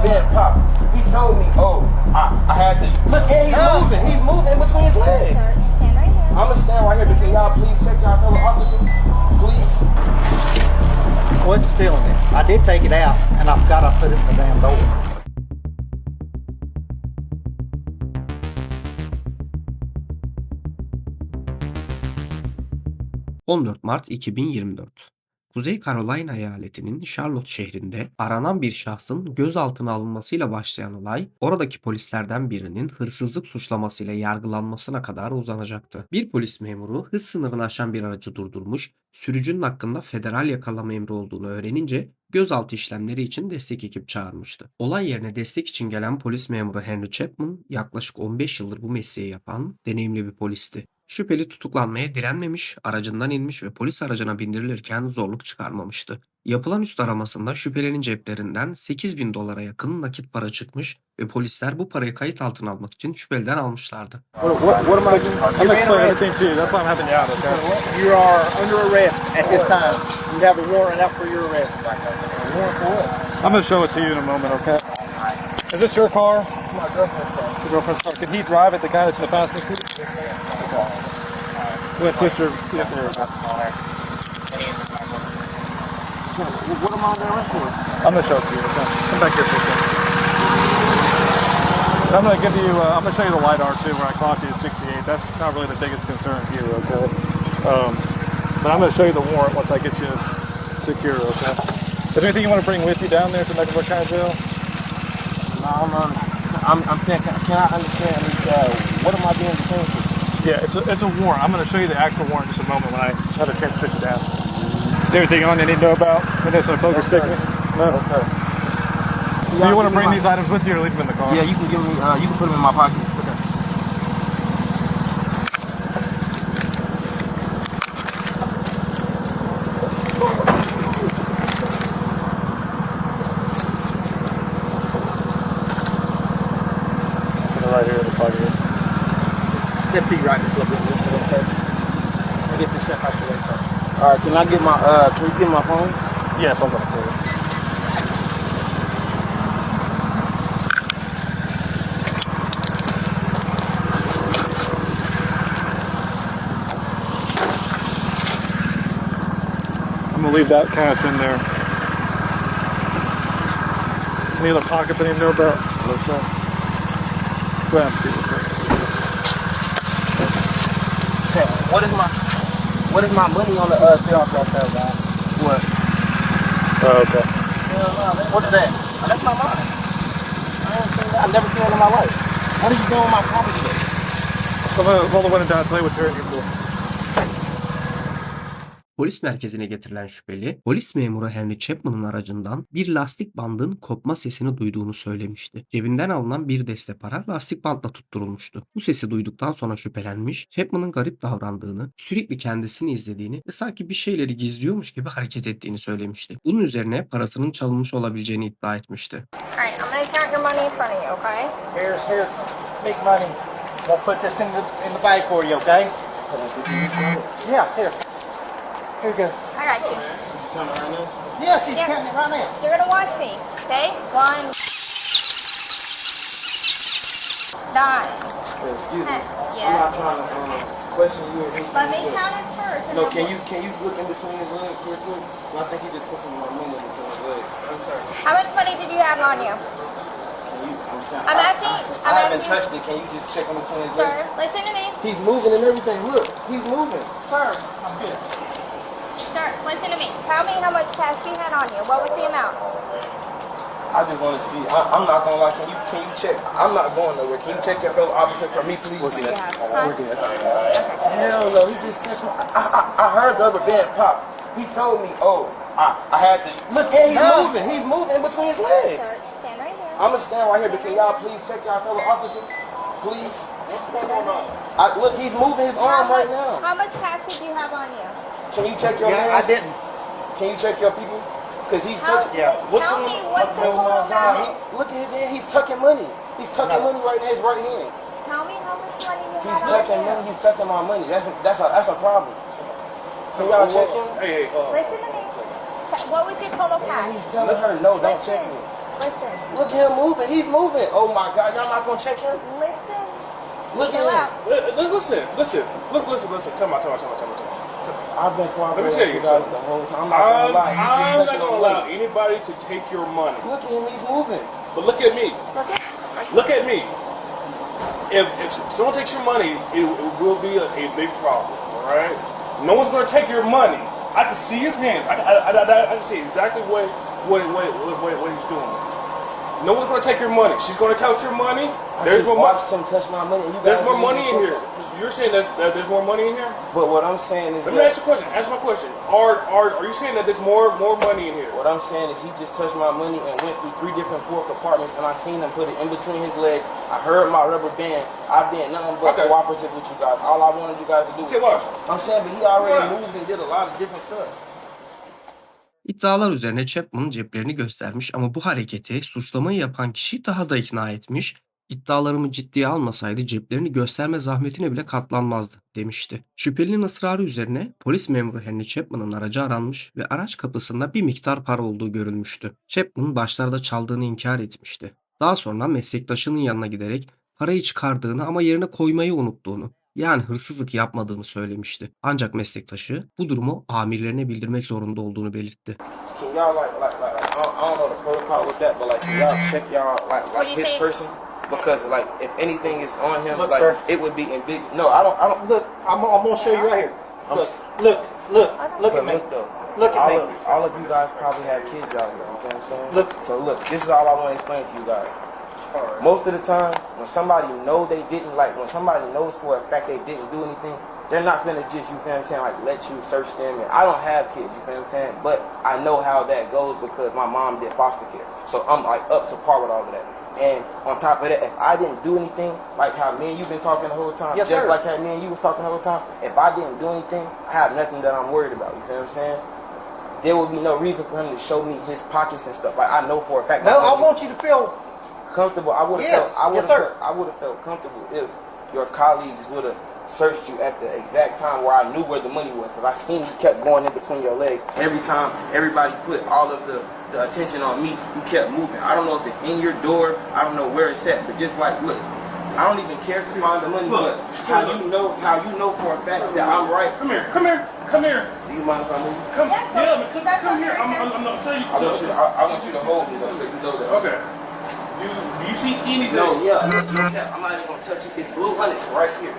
bent, pop. He told me, oh, I had to. Look, and he's moving. He's moving between his legs. Stand right here. I'm gonna stand right here, but can y'all please check y'all fellow officer? Please. I wasn't stealing it. I did take it out, and I forgot I put it in the damn door. 14 Mart 2024. Kuzey Carolina eyaletinin Charlotte şehrinde aranan bir şahsın gözaltına alınmasıyla başlayan olay, oradaki polislerden birinin hırsızlık suçlamasıyla yargılanmasına kadar uzanacaktı. Bir polis memuru hız sınırını aşan bir aracı durdurmuş, sürücünün hakkında federal yakalama emri olduğunu öğrenince gözaltı işlemleri için destek ekip çağırmıştı. Olay yerine destek için gelen polis memuru Henry Chapman, yaklaşık 15 yıldır bu mesleği yapan deneyimli bir polisti. Şüpheli tutuklanmaya direnmemiş, aracından inmiş ve polis aracına bindirilirken zorluk çıkarmamıştı. Yapılan üst aramasında şüphelinin ceplerinden $8.000 yakın nakit para çıkmış ve polisler bu parayı kayıt altına almak için şüpheliden almışlardı. What am I doing? I'm gonna explain everything to you. That's why I'm having you out, okay? You are under arrest at this time. You have a warrant out for your arrest. Warrant for what? I'm gonna show it to you in a moment, okay? Is this your car? It's my girlfriend's car. Your girlfriend's car. Can he drive it, the guy that's in the passenger seat? Okay. Go ahead, twist your... Yeah, there. What am I under arrest for? I'm gonna show it to you, okay? Come back here for a second. I'm gonna give you, I'm gonna show you the LiDAR too, where I clocked you at 68. That's not really the biggest concern here, okay? But I'm gonna show you the warrant once I get you secure, okay? Is there anything you want to bring with you down there to Mecklenburg County Jail? No, I'm saying, can I understand, what am I being detained for? Yeah, it's a warrant. I'm going to show you the actual warrant in just a moment when I have a chance to sit you down. Is there anything on you need to know about? This a poker stick? No? No, sir. Do you want to bring these items with you or leave them in the car? Yeah, you can give me, you can put them in my pocket. Okay. Right here in the pocket. Step feet right this little bit. Okay. I'll get this step out your way first. All right, can I get my, can you get my phone? Yes, I'm going to pull it. I'm going to leave that cash in there. Any other pockets I need to know about? No, sir. Go ahead and see what's there. Say, what is my money on the bill off that sale, guys? What? Oh, okay. What is that? Oh, that's not mine. I ain't seen that. I've never seen that in my life. What are you doing with my property then? I'm going to roll the window down and tell you what's here in your bill. Polis merkezine getirilen şüpheli, polis memuru Henry Chapman'ın aracından bir lastik bandın kopma sesini duyduğunu söylemişti. Cebinden alınan bir deste para lastik bantla tutturulmuştu. Bu sesi duyduktan sonra şüphelenmiş, Chapman'ın garip davrandığını, sürekli kendisini izlediğini ve sanki bir şeyleri gizliyormuş gibi hareket ettiğini söylemişti. Bunun üzerine parasının çalınmış olabileceğini iddia etmişti. Alright, I'm gonna count your money in front of you, okay? Here's big money. I'll put this in the bag for you, okay? Yeah, here. Here you go. I got you. Yeah, she's Yeah. counting it right now. You're gonna watch me, okay? 1, 9. Excuse me. Yeah. I'm not trying to question you or anything. Let me count it first. And No, then can you look in between his legs real quick? I think he just put some more money in between his legs. I'm sorry. How much money did you have on you? Can you? I'm I'm asking. I haven't touched it. Can you just check in between his Sir, legs? listen to me. He's moving and everything. Look, he's moving. Sir, I'm good. sir, listen to me. Tell me how much cash you had on you. What was the amount? I just want to see. I'm not gonna lie. Can you check? I'm not going nowhere. Can you check your fellow officer for me, please? Yeah. Huh? We're good. Hell no. He just touched me. I heard the rubber band pop. He told me, oh, I had to. Look, and he's moving. He's moving in between his legs. Sir, stand right here. I'm gonna stand right here, but can y'all please check y'all fellow officer? Please. Stand right here. Look, he's moving his arm right now. How much cash did you have on you? Can you check your Yeah, I hands? didn't. Can you check your people? Because he's How- touching. Yeah. What's Tell going me on? what's the total amount. Look at his hand. He's tucking money. He's tucking money right in his right hand. Tell me how much money you He's had tucking on you. money. He's tucking my money. That's a problem. Can y'all check him? Hey, Listen to me. What was your total And cash? he's telling her, no, don't check me. Listen. Look at him moving. He's moving. Oh my God, y'all not gonna check him? Listen. Look Chill at out. him. Listen. Tell me. I've been Let me cooperating tell with you you guys something. the whole time. I'm not gonna lie. He just I'm touching not my gonna allow money. anybody to take your money. Look at him. He's moving. But look at me. Look at. Look at me. If someone takes your money, it will be a big problem. All right. No one's gonna take your money. I can see his hand. I can see exactly what he's doing. No one's gonna take your money. She's gonna count your money. I just watched him touch my money. And you There's guys more didn't money even in check here. it. You're saying that there's more money in here? But what I'm saying is Let me ask you a question. Answer my question. Are you saying that there's more money in here? what I'm saying is he just touched my money and went through 3 different floor compartments, and I seen him put it in between his legs. I heard my rubber band. I've been nothing but Okay. cooperative with you guys. All I wanted you guys to do Okay, was. watch. I'm saying, but he already Right. moved and did a lot of different stuff. İddialar üzerine Chapman ceplerini göstermiş ama bu hareketi suçlamayı yapan kişi daha da ikna etmiş. İddialarımı ciddiye almasaydı ceplerini gösterme zahmetine bile katlanmazdı demişti. Şüphelinin ısrarı üzerine polis memuru Henry Chapman'ın aracı aranmış ve araç kapısında bir miktar para olduğu görülmüştü. Chapman başlarda çaldığını inkar etmişti. Daha sonra meslektaşının yanına giderek parayı çıkardığını ama yerine koymayı unuttuğunu, yani hırsızlık yapmadığını söylemişti. Ancak meslektaşı bu durumu amirlerine bildirmek zorunda olduğunu belirtti. Can y'all like I don't know the protocol with that, but like can y'all check y'all What do like you his say? person? Because like if anything is on him, Look, like sir. it would be in big. No, I don't Look, I'm gonna show you right here. Look at me. Look at me. All of you guys probably have kids out here. You know what I'm saying? Look. So look, this is all I want to explain to you guys. Most of the time, when somebody when somebody knows for a fact they didn't do anything, they're not gonna just, you feel what I'm saying, like let you search them. And I don't have kids, you feel what I'm saying? But I know how that goes because my mom did foster care. So I'm like up to par with all of that. And on top of that, if I didn't do anything, like how me and you been talking the whole time, Yes, just sir. like how me and you was talking the whole time, if I didn't do anything, I have nothing that I'm worried about, you feel what I'm saying? There would be no reason for him to show me his pockets and stuff. Like I know for a fact. No, my I money- want you to feel. comfortable. I would have Yes, felt. yes, sir. I would have felt comfortable if your colleagues would have searched you at the exact time where I knew where the money was, because I seen you kept going in between your legs. Every time everybody put all of the attention on me, you kept moving. I don't know if it's in your door. I don't know where it's at, but just like look, I don't even care to find the money. But how you know for a fact that I'm right? Come here. Do you mind if I move? Come Yeah, you guys come come here. here. I'm not telling you. I want you to hold me though, so you know that. Okay. Do you see anything? No, yeah. I'm not even gonna touch it. It's blue hundreds right here.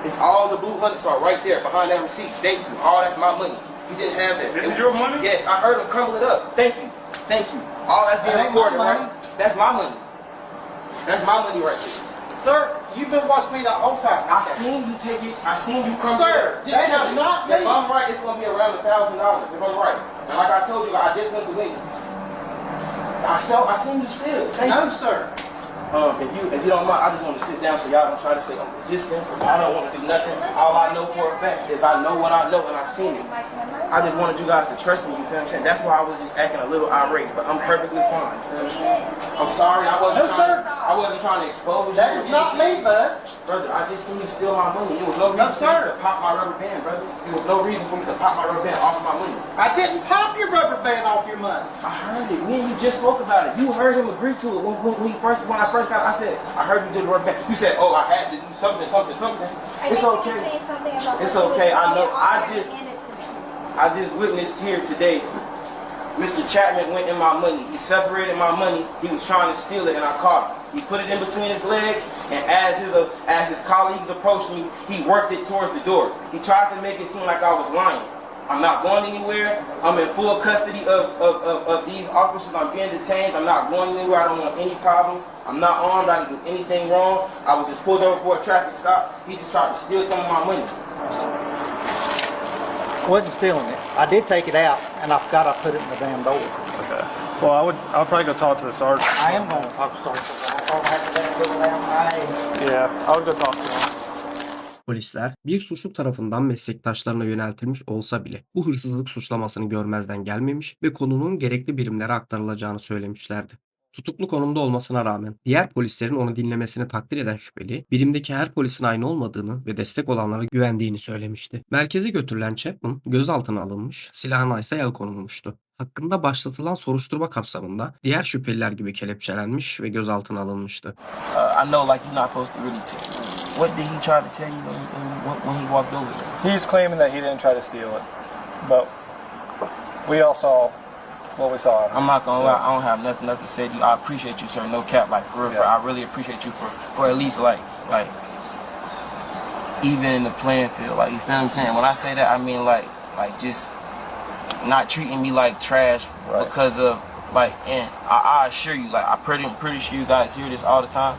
It's all the blue hundreds are right there behind that receipt. Thank you. All that's my money. You didn't have that. This is your money? Yes, I heard him crumble it up. Thank you. All that's being That ain't my recorded, money. right? That's my money. That's my money right there. Sir, you've been watching me the whole time. I seen you take it. I seen you crumble Sir, it up. Just that count is it. not If me. I'm right, it's gonna be around $1,000. If I'm right. And like I told you, I just went to Lincoln. I seen you still. Thank No, you. sir. If you don't mind, I just want to sit down so y'all don't try to say I'm resisting. I don't want to do nothing. All I know for a fact is I know what I know and I seen it. I just wanted you guys to trust me, you feel what I'm saying? That's why I was just acting a little irate, but I'm perfectly fine. You feel what I'm saying? I'm sorry, No, sir. I wasn't trying to expose you. That is not me, bud. Brother, I just seen you steal my money. There was no reason for sir. me to pop my rubber band, brother. There was no reason for me to pop my rubber band off my money. I didn't pop your rubber band off your money. I heard it. Me and you just spoke about it. You heard him agree to it when I first got. I said, I heard you did the rubber band. You said, oh, I had to do something. I It's think he's okay. saying something about It's what he okay, was I know. doing I off just- and handed to me. I just witnessed here today. Mr. Chapman went in my money. He separated my money. He was trying to steal it, and I caught him. He put it in between his legs, and as his colleagues approached me, he worked it towards the door. He tried to make it seem like I was lying. I'm not going anywhere. I'm in full custody of these officers. I'm being detained. I'm not going anywhere. I don't want any problems. I'm not armed. I didn't do anything wrong. I was just pulled over for a traffic stop. He just tried to steal some of my money. Wasn't stealing it. I did take it out, and I forgot I put it in the damn door. Okay. Well, I'll probably go talk to the sergeant. I am going to talk to Sergeant. I'm going to have to let it go down my Yeah, I'll go talk to him. Polisler bir suçlu tarafından meslektaşlarına yöneltilmiş olsa bile bu hırsızlık suçlamasını görmezden gelmemiş ve konunun gerekli birimlere aktarılacağını söylemişlerdi. Tutuklu konumda olmasına rağmen diğer polislerin onu dinlemesini takdir eden şüpheli, birimdeki her polisin aynı olmadığını ve destek olanlara güvendiğini söylemişti. Merkeze götürülen Chapman gözaltına alınmış, silahına ise el konulmuştu. Hakkında başlatılan soruşturma kapsamında diğer şüpheliler gibi kelepçelenmiş ve gözaltına alınmıştı. I know, like, you're not supposed to really. What did he try to tell you when he walked over there? He's claiming that he didn't try to steal it, but we all saw what we saw. I'm not gonna lie, I don't have nothing else to say to you. I appreciate you, sir. No cap, like for real. Yeah. I really appreciate you for at least like even in the playing field. Like, you feel what I'm saying? When I say that, I mean like just not treating me like trash because of like. And I assure you, like, I'm pretty sure you guys hear this all the time.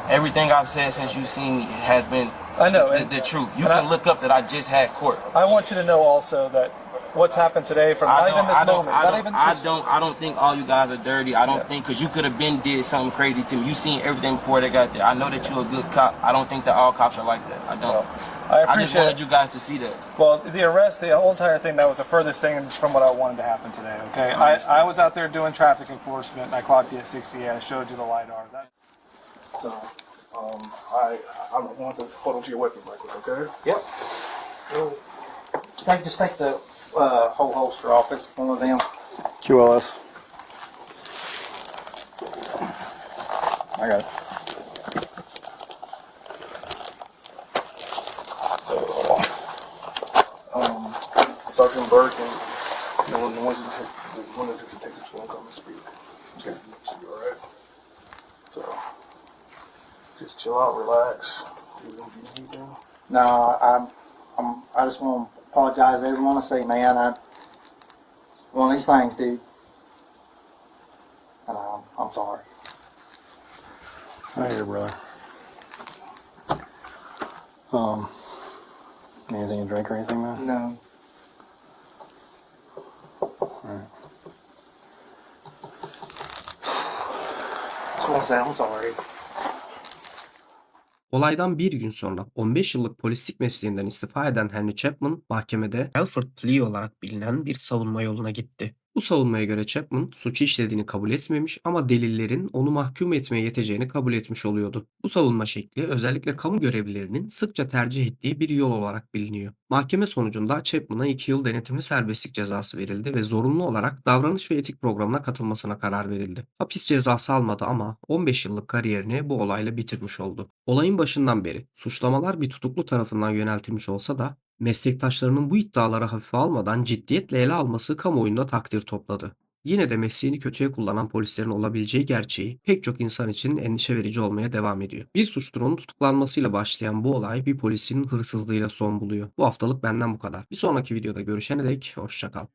Everything I've said since you've seen me has been I know the truth. You can look up that I just had court. I want you to know also that what's happened today, from not even this moment, not even this. I don't think all you guys are dirty. I don't think, because you could have been did something crazy to me. You seen everything before they got there. I know that you're a good cop. I don't think that all cops are like that. I don't. I I just appreciate wanted it. you guys to see that. Well, the arrest, the whole entire thing, that was the furthest thing from what I wanted to happen today, okay? I was out there doing traffic enforcement, and I clocked you at 68. I showed you the LiDAR. So, I want to hold onto your weapon right quick, okay? Yep. Just take the whole holster off. It's one of them. QLS. I got it. Sergeant Burke and the ones that take this one come and speak. Okay, should be alright. So, just chill out, relax. Do you need anything? No, I just want to apologize to everyone I see, man. One of these things, dude. And I'm sorry. I hear you, brother. Anything to drink or anything, man? No. Alright. Just want to say I'm sorry. Olaydan bir gün sonra 15 yıllık polislik mesleğinden istifa eden Henry Chapman, mahkemede Alford Plea olarak bilinen bir savunma yoluna gitti. Bu savunmaya göre Chapman, suçu işlediğini kabul etmemiş ama delillerin onu mahkum etmeye yeteceğini kabul etmiş oluyordu. Bu savunma şekli özellikle kamu görevlilerinin sıkça tercih ettiği bir yol olarak biliniyor. Mahkeme sonucunda Chapman'a 2 yıl denetimli serbestlik cezası verildi ve zorunlu olarak davranış ve etik programına katılmasına karar verildi. Hapis cezası almadı ama 15 yıllık kariyerini bu olayla bitirmiş oldu. Olayın başından beri suçlamalar bir tutuklu tarafından yöneltilmiş olsa da meslektaşlarının bu iddiaları hafife almadan ciddiyetle ele alması kamuoyunda takdir topladı. Yine de mesleğini kötüye kullanan polislerin olabileceği gerçeği pek çok insan için endişe verici olmaya devam ediyor. Bir suçlunun tutuklanmasıyla başlayan bu olay bir polisin hırsızlığıyla son buluyor. Bu haftalık benden bu kadar. Bir sonraki videoda görüşene dek hoşça kal.